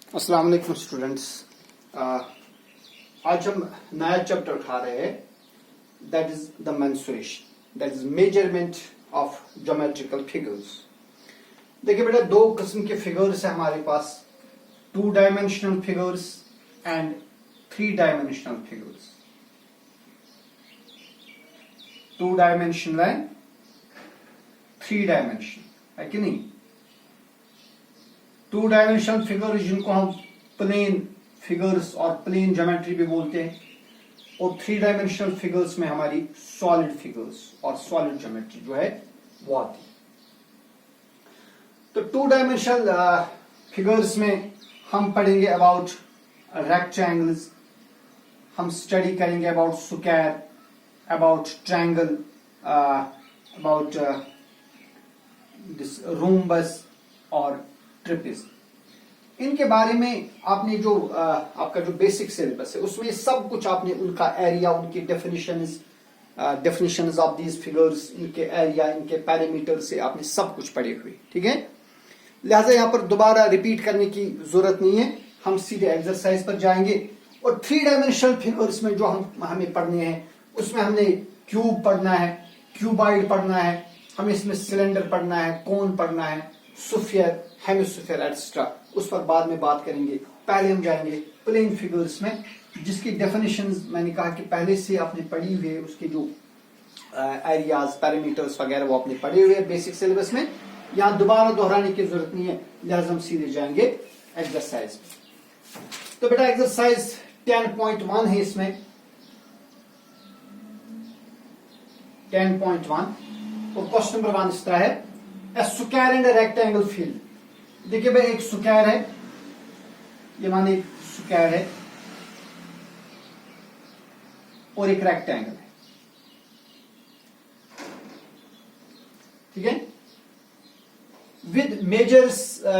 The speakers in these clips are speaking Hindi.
अस्सलाम वालेकुम स्टूडेंट्स। आज हम नया चैप्टर उठा रहे हैं, that is the mensuration, that is measurement of geometrical figures. देखिए बेटा, दो किस्म के फिगर्स है हमारे पास, 2 dimensional figures and 3 dimensional figures. 2 dimensional and 3 dimensional, है कि नहीं। 2 डायमेंशनल फिगर जिनको हम प्लेन फिगर्स और प्लेन ज्योमेट्री भी बोलते हैं, और 3 डायमेंशनल फिगर्स में हमारी सॉलिड फिगर्स और सॉलिड ज्योमेट्री जो है वो आती है। तो 2 डायमेंशनल फिगर्स में हम पढ़ेंगे अबाउट रेक्टेंगल्स, हम स्टडी करेंगे about square, about triangle, about this rhombus और ट्रिपेज। इनके बारे में आपने जो आपका जो बेसिक सिलेबस है उसमें सब कुछ आपने उनका एरिया, उनकी डेफिनेशंस ऑफ दीज फिगर्स, इनके एरिया, इनके पैरामीटर से आपने सब कुछ पढ़े हुए, ठीक है। लिहाजा यहाँ पर दोबारा रिपीट करने की जरूरत नहीं है, हम सीधे एक्सरसाइज पर जाएंगे। और 3 डायमेंशनल फिगर्स में जो हमें पढ़ने हैं उसमें हमने क्यूब पढ़ना है, क्यूबाइड पढ़ना है, हमें इसमें सिलेंडर पढ़ना है, कोन पढ़ना है, स्फीयर, हेमिस्फीयर एटसेट्रा, उस पर बाद में बात करेंगे। पहले हम जाएंगे प्लेन फिगर्स में, जिसकी डेफिनेशंस मैंने कहा कि पहले से आपने पढ़ी हुई है, उसके जो एरियाज, पैरामीटर्स वगैरह वो आपने पढ़े हुए हैं बेसिक सिलेबस में, यहाँ दोबारा दोहराने की जरूरत नहीं है, लिहाजा हम सीधे जाएंगे एक्सरसाइज में। तो बेटा एक्सरसाइज 10.1 है, इसमें 10.1 और क्वेश्चन नंबर 1 इस तरह है, A square and a rectangle field। देखिए भाई, एक स्क्वायर है, ये माने एक स्क्वायर है और एक रेक्टेंगल है, ठीक है। विद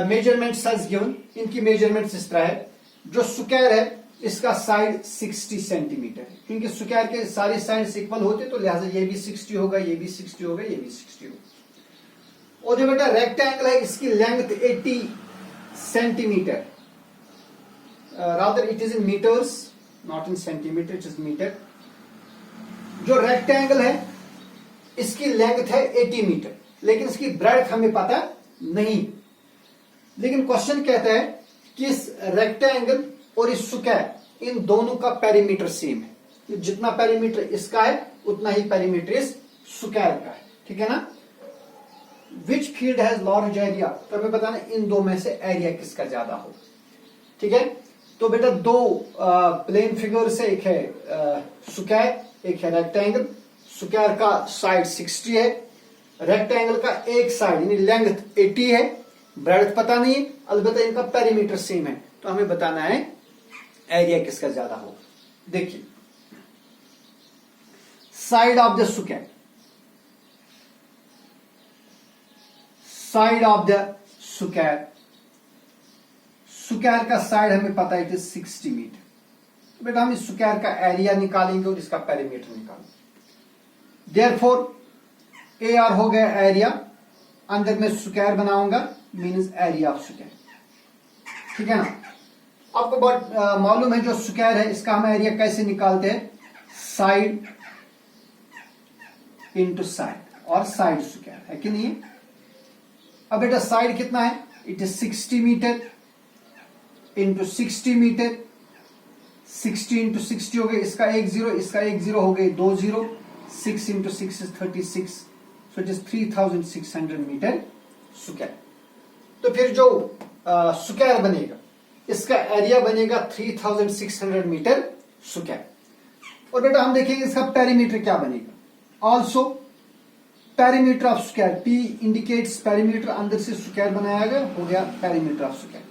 मेजरमेंट्स एज गिवन, इनकी मेजरमेंट्स इस तरह है। जो स्क्वायर है इसका साइड 60 सेंटीमीटर है, क्योंकि स्क्वायर के सारे साइड्स इक्वल होते तो लिहाजा ये भी 60 होगा, ये भी 60 होगा, ये भी 60 होगा। और जो बेटा रेक्टेंगल है इसकी length 80 centimetre, rather it is in metres not in centimetre, it is metre. जो रेक्टेंगल है इसकी लेंथ है 80 मीटर, लेकिन इसकी ब्रेड्थ हमें पता नहीं। लेकिन क्वेश्चन कहता है कि इस रेक्टेंगल और इस स्क्वायर, इन दोनों का पेरीमीटर सेम है, जितना पेरीमीटर इसका है उतना ही पेरीमीटर इस स्क्वायर का है, ठीक है ना। Which field has large area, तो हमें बताना इन दो में से एरिया किसका ज्यादा हो, ठीक है। तो बेटा 2 प्लेन फिगर्स है, एक है स्क्वायर, एक है रेक्टेंगल। स्क्वायर का साइड 60 है, रेक्टेंगल का एक साइड यानी लेंथ 80 है, ब्रेड्थ पता नहीं है, अलबत्ता इनका पेरीमीटर सेम है, तो हमें बताना है एरिया किसका ज्यादा हो। देखिए side of the square, side of the square, square का साइड हमें पता है इट इज 60 मीटर। तो बेटा हम इस स्क्वायर का एरिया निकालेंगे और इसका पेरीमीटर निकालेंगे। देयरफॉर AR हो गया एरिया, अंदर में स्क्वायर बनाऊंगा मींस एरिया ऑफ स्क्वायर, ठीक है ना। आपको बहुत मालूम है जो स्क्वायर है इसका हम एरिया कैसे निकालते हैं, साइड इंटू साइड और साइड स्क्वायर, है कि नहीं। अब बेटा साइड कितना है, it is 60 metre into 60 metre, 60 into 60 हो गए, इसका एक जीरो, इसका एक जीरो हो गए 2 zero, 6 into 6 is 36, so it is 3600 metre square. तो फिर जो स्क्वायर बनेगा इसका एरिया बनेगा 3600 मीटर स्क्वायर। और बेटा हम देखेंगे इसका पेरीमीटर क्या बनेगा, also perimeter of square, P indicates perimeter, अंदर से स्क्वायर बनाया गया, हो गया perimeter of square.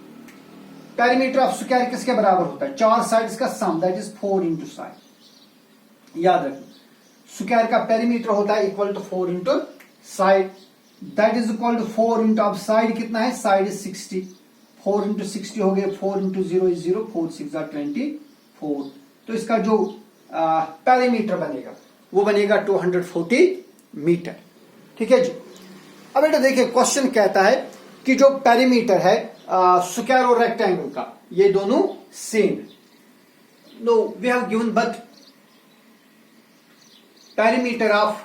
Perimeter of square किसके बराबर होता है, 4 साइड्स का sum, that is 4 into side. याद रखना स्क्वायर का पेरीमीटर होता है equal to 4 into side, that is equal to 4 into, अब साइड कितना है, साइड इज 60, 4 इंटू 60 हो गए, 4 इंटू 0 इज 0, 4 6 24। तो इसका जो पेरीमीटर बनेगा वो बनेगा 240 मीटर, ठीक है जी। अब बेटा देखिए क्वेश्चन कहता है कि जो पेरीमीटर है स्क्वायर और रेक्टेंगल का, ये दोनों same. No, we have given but perimeter of,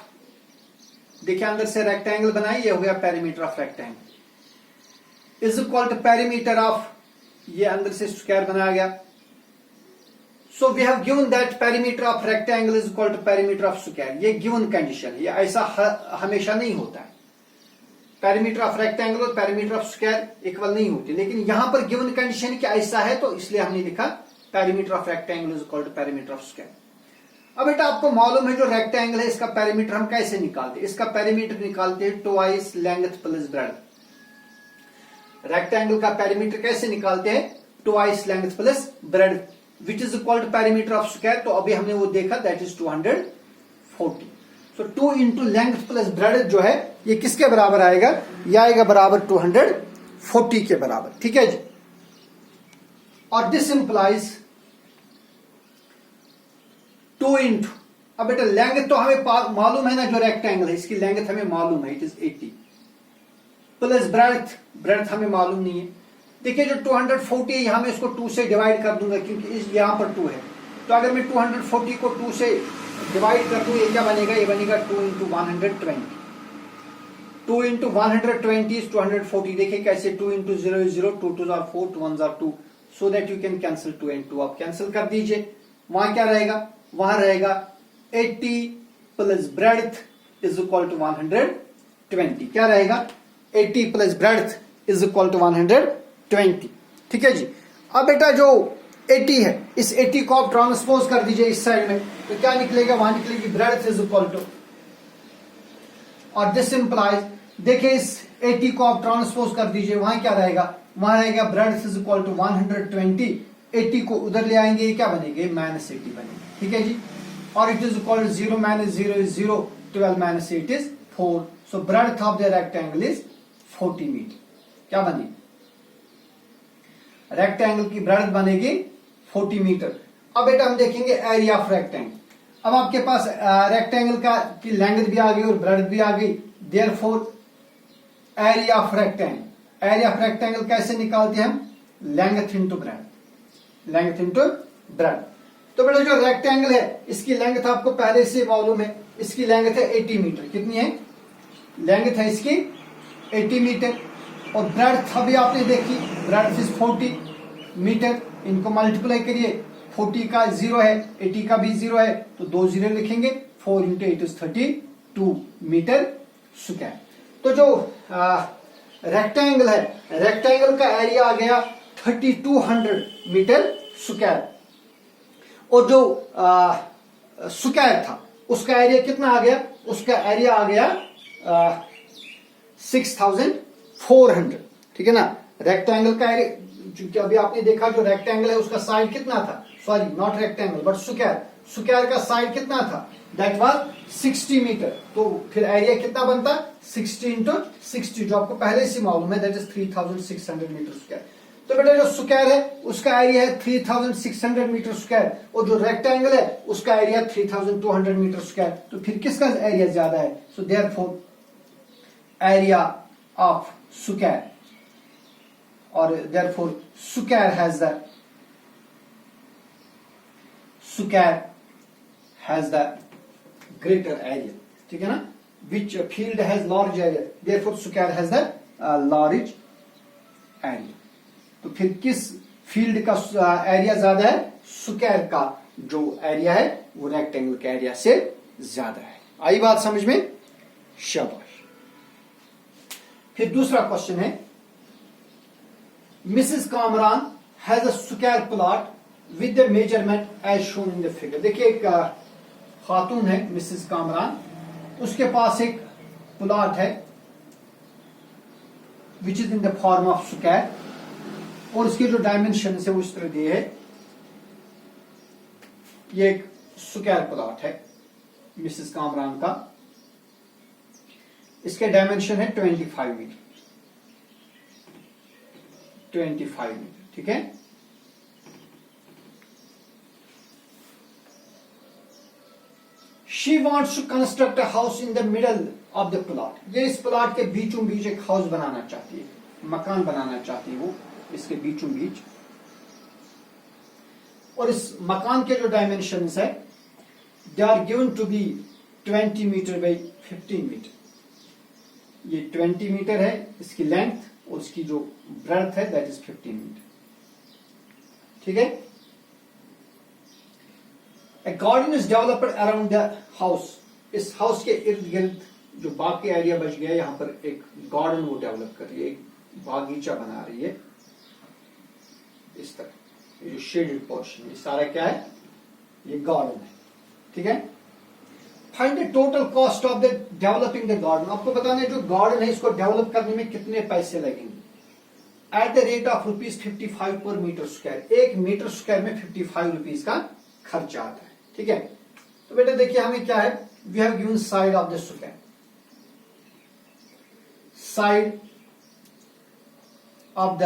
देखिए अंदर से रेक्टेंगल बनाई, ये हो गया perimeter of rectangle, is equal to perimeter of, ये अंदर से स्क्वायर बनाया गया। So we have given that perimeter of rectangle is equal to perimeter of square. ये गिवन कंडीशन है, ये ऐसा हमेशा नहीं होता है। पेरीमीटर ऑफ रेक्टेंगल और पेरीमीटर ऑफ स्क्वायर इक्वल नहीं होती, लेकिन यहां पर गिवन कंडीशन कि ऐसा है, तो इसलिए हमने लिखा perimeter of rectangle is equal to perimeter of square. अब बेटा आपको मालूम है जो रेक्टेंगल है इसका पेरीमीटर हम कैसे निकालते हैं? इसका पेरीमीटर निकालते हैं twice length plus breadth. Rectangle का पेरीमीटर कैसे निकालते हैं? Twice length plus breadth, which is equal to perimeter of square. तो अभी हमने वो देखा, that is 240। So 2 into length plus breadth जो है ये किसके बराबर आएगा? ये आएगा बराबर 240 के बराबर, ठीक है जी। और दिस इंप्लाइज 2 इंटू, अब बेटा लेंथ तो हमें मालूम है ना, जो रेक्टेंगल है इसकी लेंथ हमें मालूम है, इट इज 80, प्लस ब्रेड्थ हमें मालूम नहीं है। देखिए जो 240 है यहां मैं इसको 2 से डिवाइड कर दूंगा, क्योंकि यहां पर 2 है। तो अगर मैं 240 को 2 से डिवाइड कर दूं, ये क्या बनेगा? ये बनेगा 2 इंटू 120। 2 into 120 is 240। देखिए कैसे, 2 into 0 is 0, 2 2 are 4, 2 1 are 2, so that you can cancel 2 and 2। आप कैंसिल कर दीजिए, वहां क्या रहेगा? वहां रहेगा 80 plus breadth is equal to 120। क्या रहेगा? 80 plus breadth is equal to 120, ठीक है जी। अब बेटा जो 80 है, इस 80 को आप ट्रांसपोज कर दीजिए इस साइड में, तो क्या निकलेगा? वहां निकलेगी ब्रेड्थ इज इक्वल टू, और दिस इंप्लाइज, देखिए इस 80 को आप ट्रांसपोज कर दीजिए, वहां क्या रहेगा? वहां रहेगा ब्रेड्थ इज इक्वल टू 120। 80 को उधर ले आएंगे, ये क्या बनेंगे? -80 बनेंगे, ठीक है जी। और it is equal to 0 - 0 is 0, 12 - 8 is 4। So breadth of the rectangle is 40 metre. क्या बनेगी? रेक्टेंगल की ब्रेड्थ बनेगी 40 मीटर। अब बेटा हम देखेंगे एरिया ऑफ रेक्टेंगल। अब आपके पास रेक्टेंगल का की लेंथ भी आ गई और ब्रेड्थ भी आ गई, therefore area of rectangle. Area of rectangle कैसे निकालते हैं हम? Length into breadth, length into breadth. तो बेटा जो रेक्टेंगल है इसकी लेंथ आपको पहले से मालूम है, इसकी लेंथ है 80 मीटर। कितनी है? लेंथ है इसकी 80 मीटर, और ब्रेड्थ अभी आपने देखी, ब्रेड्थ इज 40 मीटर। इनको मल्टीप्लाई करिए, 40 का 0 है, 80 का भी 0 है, तो 2 0 लिखेंगे। 4 इंटू 8 इज 32 मीटर स्क्वायर। तो जो रेक्टेंगल है, रेक्टेंगल का एरिया आ गया 3200 मीटर स्क्वायर, और जो स्क्वायर था उसका एरिया कितना आ गया? उसका एरिया आ गया 6400, ठीक है ना। रेक्टेंगल का एरिया, क्योंकि अभी आपने देखा जो रेक्टेंगल है उसका साइड कितना था? Sorry not rectangle but square, square का साइड कितना था? That was 60 metre. तो फिर एरिया कितना बनता? 60 इंटू 60, जो आपको पहले से मालूम है, दैट इज 3600 मीटर स्क्वायर। तो बेटा जो स्क्वायर है उसका एरिया है 3600 मीटर स्क्वायर, और जो रेक्टेंगल है उसका एरिया 3200 मीटर स्क्वायर। तो फिर किसका एरिया ज्यादा है? So therefore area of square, और therefore square has the greater area, ठीक है ना। Which field has large area, therefore square has the large area. तो फिर किस फील्ड का एरिया ज्यादा है? स्क्वायर का जो एरिया है वो रेक्टेंगल के एरिया से ज्यादा है। आई बात समझ में? शाबाश। फिर दूसरा क्वेश्चन है, Mrs Kamran has a square plot with the measurement as shown in the figure. देखिए एक खातून है मिसेस कामरान, उसके पास एक प्लॉट है which is in the form of square, और इसके जो डायमेंशन है वो इस तरह दिए है। ये एक स्क्वायर प्लॉट है मिसेस कामरान का, इसके डायमेंशन है 25 मीटर, 25 मीटर, ठीक है। She wants to construct a house in the middle of the plot. ये इस प्लॉट के बीचों बीच एक हाउस बनाना चाहती है। मकान बनाना चाहती है वो इसके बीचों बीच, और इस मकान के जो डायमेंशंस है they are given to be 20 metre by 15 metre. ये 20 मीटर है इसकी लेंथ, और इसकी जो ब्रेड्थ है दैट इज 15 मीटर। ठीक है। A garden is developed around the house. इस हाउस के इर्द गिर्द जो बाकी एरिया बच गया, यहां पर एक गार्डन वो डेवलप कर रही है, एक बागीचा बना रही है इस तरह। ये जो शेडेड पोर्शन ये सारा क्या है, ये गार्डन है। ठीक है। Find the total cost of the developing the garden. आपको बताना है जो गार्डन है इसको डेवलप करने में कितने पैसे लगेंगे। एट द रेट ऑफ ₹55 पर मीटर स्क्वायर। 1 मीटर स्क्वायर में 55 रुपीज का खर्चा आता है। ठीक है। तो बेटा देखिए हमें क्या है, we have given side of the square, side of the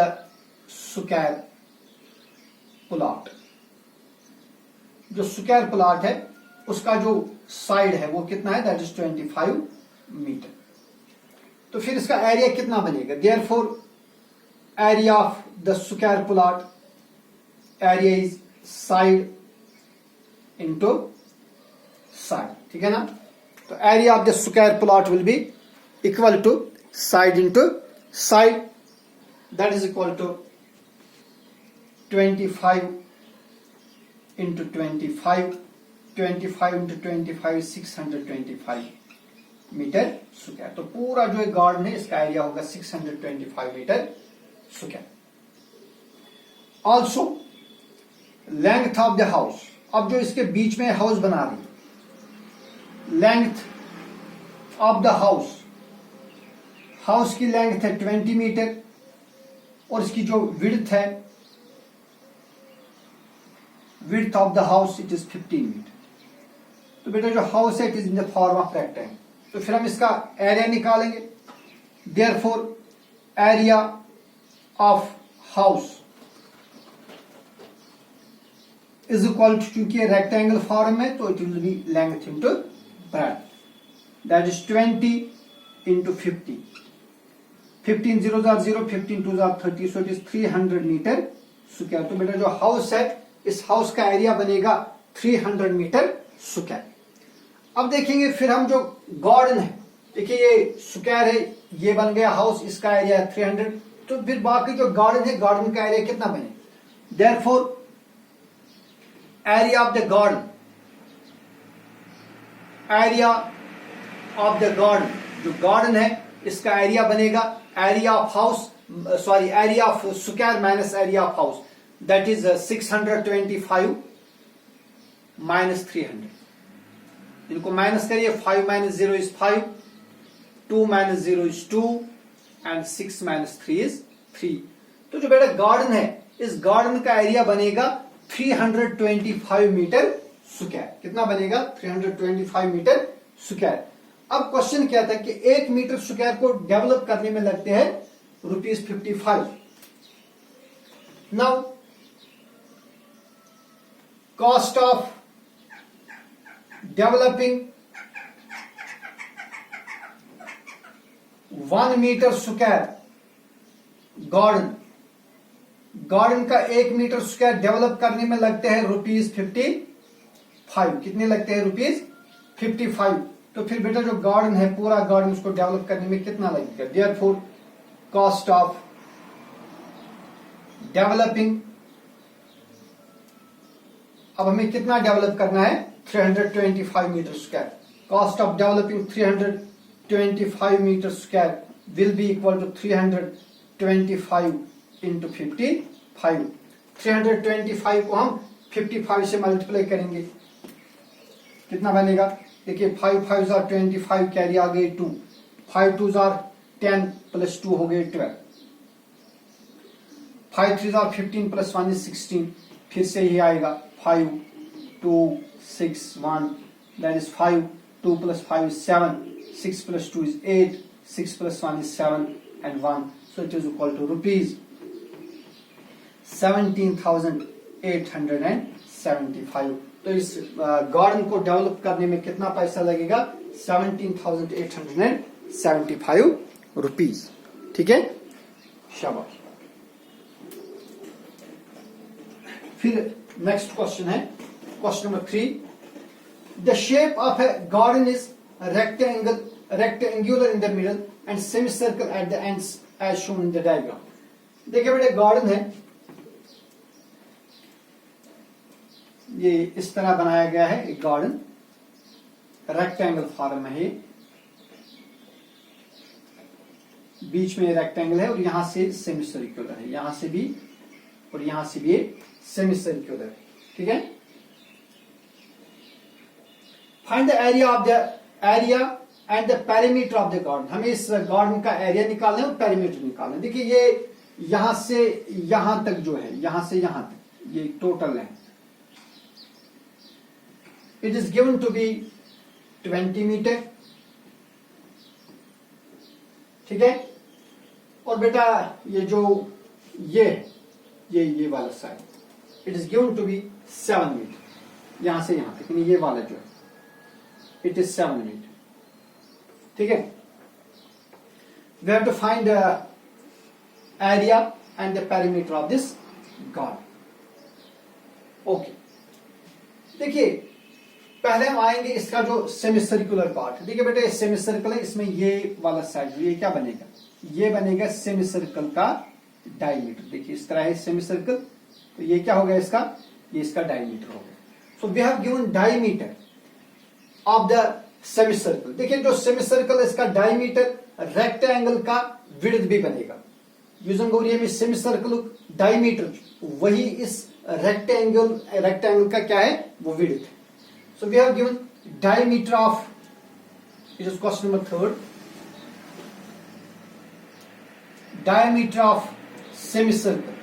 square plot. जो स्क्वायर प्लॉट है उसका जो साइड है वो कितना है, दैट इज 25 मीटर। तो फिर इसका एरिया कितना बनेगा, therefore area of the square plot, area is side into side. ठीक है ना। तो area of the square plot will be equal to side into side, that is equal to 25 into 25, 25 into 25 625 metre square. तो पूरा जो गार्डन है इसका एरिया होगा 625 metre square. Also length of the house. अब जो इसके बीच में हाउस बना रही है, length of the house, house की लेंथ है 20 मीटर और इसकी जो विड्थ है, width of the house it is 15 metre. तो बेटा जो हाउस है it is in the form of rectangle. तो फिर हम इसका एरिया निकालेंगे, therefore area of house is equal to, क्योंकि रेक्टेंगल फॉर्म है तो it will be length into breadth, that is 20 into 50, 15 0 0, 15 2 30, so it is 300 metre square. तो बेटा जो हाउस है इस हाउस का एरिया बनेगा 300 मीटर स्क्वायर। अब देखेंगे फिर हम जो गार्डन है, देखिए ये स्क्वायर है, ये बन गया हाउस, इसका एरिया है 300। तो फिर बाकी जो गार्डन है, गार्डन का एरिया कितना बने, therefore area of the garden, area of the garden, जो गार्डन है इसका एरिया बनेगा area of house, sorry area of square minus area of house, that is 625 minus 300। इनको माइनस करिए, 5 minus 0 is 5, 2 minus 0 is 2 and 6 minus 3 is 3। तो जो बेटा गार्डन है इस गार्डन का एरिया बनेगा 325 मीटर स्क्वायर। कितना बनेगा, 325 मीटर स्क्वायर। अब क्वेश्चन क्या था कि 1 मीटर स्क्वायर को डेवलप करने में लगते हैं ₹55। Now cost of developing 1 metre square garden, garden का 1 मीटर स्क्वायर डेवलप करने में लगते हैं ₹55। कितने लगते हैं, ₹55। तो फिर बेटा जो गार्डन है पूरा गार्डन उसको डेवलप करने में कितना लगेगा, देयरफॉर कॉस्ट ऑफ डेवलपिंग, अब हमें कितना डेवलप करना है, 325 metre square. Cost of developing 325 metre square will be equal to 325 into 55। 325 को हम 55 से मल्टीप्लाई करेंगे, कितना बनेगा, देखिए 5 5 are 25, कैरी आ गई 2, 5 2 are 10 प्लस 2 हो गए 12, 5 3 are 15 प्लस 1 is 16। फिर से ये आएगा 5 2 6 1, that is 5, 2 plus 5 is 7, 6 plus 2 is 8, 6 plus 1 is 7 and 1, so it is equal to rupees 17,875। तो इस गार्डन को डेवलप करने में कितना पैसा लगेगा, 17,875 रुपीज। ठीक है। शाबाश। फिर नेक्स्ट क्वेश्चन है question number 3। The shape of a garden is rectangular in the middle and semi circle at the ends as shown in the diagram. देखिए बेटे गार्डन है, ये इस तरह बनाया गया है एक गार्डन, रेक्टेंगल फॉर्म है, बीच में रेक्टेंगल है और यहां से सेमी सर्कुलर है, यहां से भी और यहां से भी सेमी सर्कुलर है। ठीक है। Find the area and the perimeter of the garden. हमें इस गार्डन का एरिया निकालना है और पेरीमीटर निकालना है। देखिए ये यहां से यहां तक जो है, यहां से यहां तक ये टोटल है। It is given to be 20 metre. ठीक है। और बेटा ये जो ये वाला side it is given to be 7 metre, यहां से यहां तक, ये वाला जो है इट इज 7 मीटर। ठीक है। We have to find area and the perimeter of this garden. Okay, देखिए पहले हम आएंगे इसका जो सेमी सर्कुलर पार्ट है। देखिए बेटे सेमी सर्कल है, इसमें ये वाला साइड ये क्या बनेगा, ये बनेगा सेमी सर्कल का डायमीटर। देखिए इस तरह है सेमी सर्कल, तो ये क्या हो गया इसका, ये इसका डायमीटर हो गया। So we have given diameter of the semi circle. देखिए जो सेमी सर्कल है इसका डायमीटर रेक्टेंगल का विड्थ भी बनेगा। यूजिंग में सेमी सर्कल डायमीटर वही इस रेक्टेंगल का क्या है, वो विड्थ है। So we have given diameter of, it is question number 3, diameter of semicircle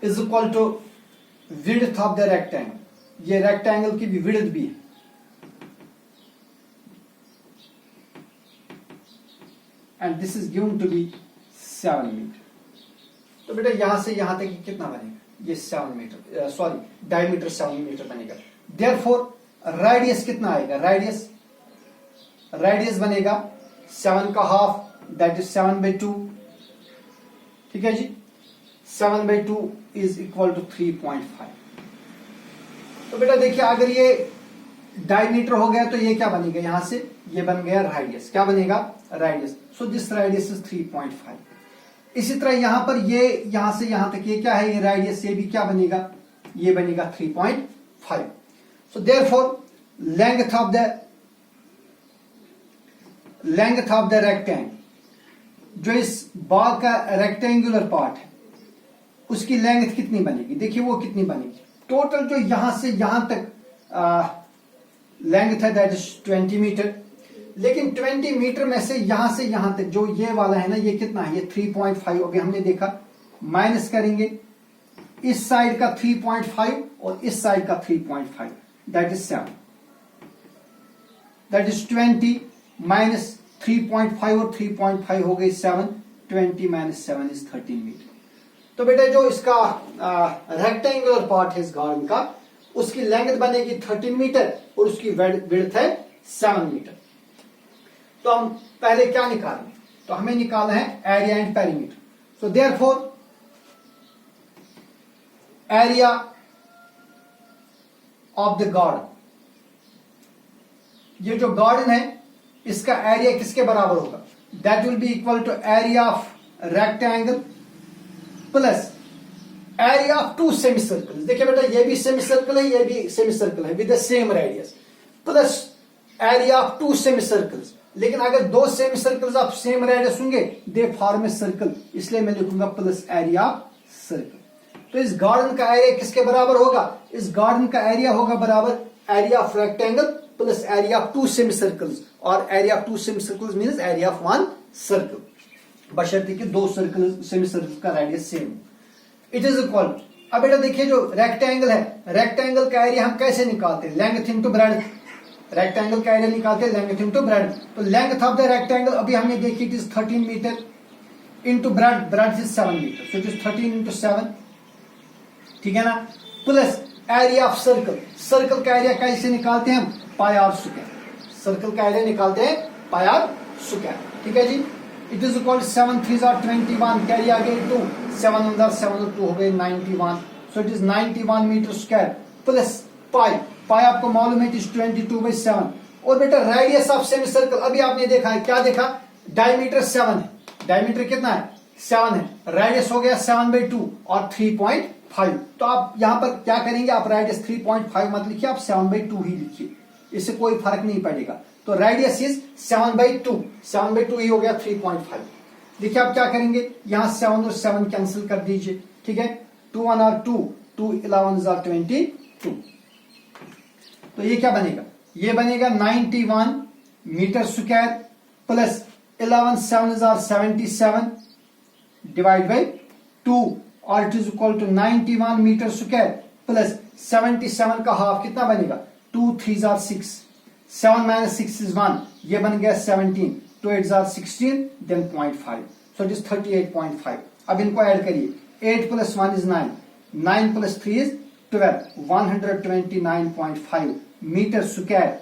is equal to width of the rectangle. ये rectangle की भी width भी है, and this is given to be 7 metre. तो बेटा यहां से यहां तक कितना बनेगा, ये 7 मीटर, सॉरी डायमीटर 7 मीटर बनेगा। देयरफॉर रेडियस कितना आएगा, रेडियस बनेगा 7 का हाफ, दैट इज 7/2। ठीक है जी, 7/2 इज इक्वल टू 3.5। तो बेटा देखिए अगर ये डायमीटर हो गया तो ये क्या बनेगा, यहां से ये बन गया रेडियस, क्या बनेगा, radius. So this radius is 3.5। इसी तरह यहां पर ये यहां से यहां तक ये क्या है, ये रेडियस, ये भी क्या बनेगा, ये बनेगा 3.5। So therefore length of the rectangle, जो इस बाग का रेक्टेंगुलर पार्ट है उसकी लेंथ कितनी बनेगी, देखिए वो कितनी बनेगी। टोटल जो यहां से यहां तक लेंथ है दैट इज 20 मीटर, लेकिन 20 मीटर में से यहां तक जो ये वाला है ना, ये कितना है, ये 3.5 हो गया, हमने देखा। माइनस करेंगे इस साइड का 3.5 और इस साइड का 3.5, that is 7, that is 20 minus 3.5 और 3.5 हो गई 7, 20 माइनस 7 इज 13 मीटर। तो बेटा जो इसका रेक्टेंगुलर पार्ट है इस गार्डन का, उसकी लेंथ बनेगी 13 मीटर और उसकी विड्थ है 7 मीटर। तो हम पहले क्या निकालें, तो हमें निकालना है area and perimeter. So therefore area of the garden, ये जो गार्डन है इसका एरिया किसके बराबर होगा, that will be equal to area of rectangle plus area of 2 semi circle. देखिए बेटा ये भी सेमी सर्कल है, ये भी सेमी सर्कल है with the same radius, plus area of 2 semi circles. लेकिन अगर 2 semi circles of same radius होंगे दे फॉर्म ए सर्कल, इसलिए मैं लिखूंगा प्लस एरिया सर्कल। तो इस गार्डन का एरिया किसके बराबर होगा, इस गार्डन का एरिया होगा बराबर area of rectangle plus area of 2 semi circles, और area of 2 semi circles means area of 1 circle, बशर्ते कि 2 सर्कल सेमी सर्कल का रेडियस सेम हो। इट इज इक्वल, अब बेटा देखिए जो रेक्टेंगल है, रेक्टेंगल का एरिया हम कैसे निकालते हैं, लेंथ इनटू ब्रेड्थ। रेक्टेंगल का एरिया निकालते हैं लेंथ इनटू ब्रेड्थ। तो लेंथ ऑफ द रेक्टेंगल अभी हमने देखी it is 13 metre into breadth is 7 metre, so it is 13 into 7, ठीक है ना, plus area of circle. Circle का एरिया कैसे निकालते हैं हम, पाई आर स्क्वायर। सर्कल का एरिया निकालते हैं पाई आर स्क्वायर। ठीक है जी। It is equal 7 3 are 21, carry आ गई 2, 7 अंदर 7 और 2 हो गए 91। So it is 91 metre square plus pi, pi आपको मालूम है, इट इज 22/7। और बेटा रेडियस ऑफ सेमी सर्कल, अभी आपने देखा है, क्या देखा, डायमीटर 7 है, डायमीटर कितना है 7 है, रेडियस हो गया 7/2 और 3.5। तो आप यहां पर क्या करेंगे, आप रेडियस 3.5 मत लिखिए, आप 7/2 ही लिखिए, इससे कोई फर्क नहीं पड़ेगा। तो रेडियस इज 7/2, 7/2 ही हो गया 3.5। देखिए आप क्या करेंगे, यहां 7 और 7 कैंसिल कर दीजिए, ठीक है, 2 1 आर 2, 2 11 आर 22। तो ये क्या बनेगा, ये बनेगा 91 metre square plus 11 7 are 77 divide by 2, और it is equal to 91 metre square plus 77 का हाफ कितना बनेगा, 2 3 आर 6, 7 - 6 is 1, ये बन गया 17, 2 8 are 16, then 0.5, so it is 38.5। अब इनको ऐड करिए, 8 + 1 is 9, 9 + 3 is 12, 129.5 मीटर स्क्वायर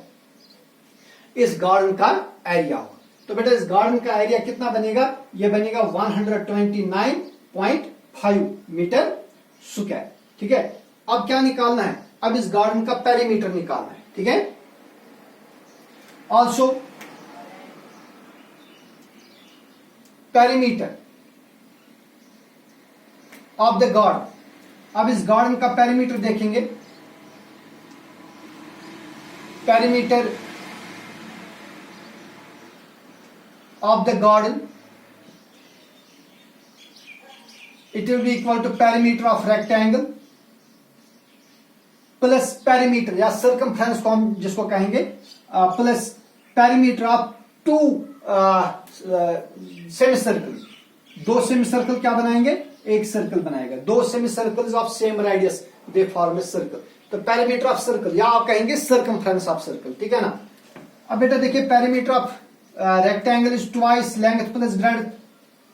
इस गार्डन का एरिया होगा। तो बेटा इस गार्डन का एरिया कितना बनेगा, ये बनेगा 129.5 मीटर स्क्वायर, ठीक है। अब क्या निकालना है, अब इस गार्डन का पेरीमीटर निकालना है, ठीक है। Also perimeter of the garden, अब इस गार्डन का पेरीमीटर देखेंगे, perimeter of the garden, it will be equal to perimeter of rectangle plus perimeter या सर्कमफ्रेंस को हम जिसको कहेंगे plus perimeter of 2 semi circle. 2 semi circle क्या बनाएंगे, एक सर्कल बनाएगा, 2 semi circles of same radius they form a circle. तो पेरीमीटर ऑफ सर्कल या आप कहेंगे सर्कमफ्रेंस ऑफ सर्कल, ठीक है ना। अब बेटा देखिए perimeter of rectangle is twice length plus breadth,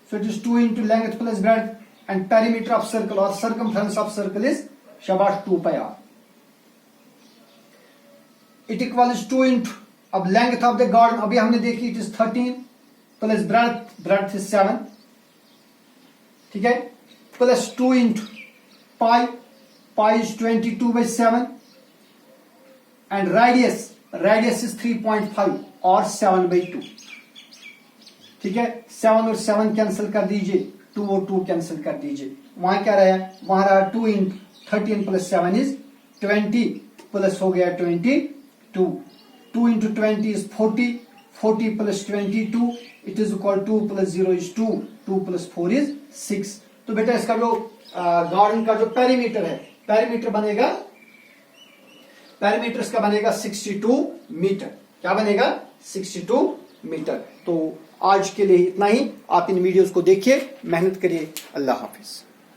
so it is 2 into length plus breadth, and perimeter of circle or circumference of circle is shabash 2 pi r. It equals 2 into, अब length of the garden अभी हमने देखी, it is 13 plus breadth is 7, ठीक है, plus 2 into pi is 22/7, and radius is 3.5 और 7/2, ठीक है। 7 और 7 कैंसिल कर दीजिए, 2 और 2 कैंसिल कर दीजिए, वहां क्या रहा, वहां रहा 2 × 13 + 7 is 20 प्लस हो गया 22, 2 × 20 is 40, 40 + 22, it is equal 2 + 0 is 2, 2 + 4 is 6। तो बेटा इसका जो गार्डन का जो पेरीमीटर है, पेरीमीटर बनेगा, पेरीमीटर इसका बनेगा 62 मीटर, क्या बनेगा 62 मीटर। तो आज के लिए इतना ही, आप इन वीडियोस को देखिए, मेहनत करिए, अल्लाह हाफिज।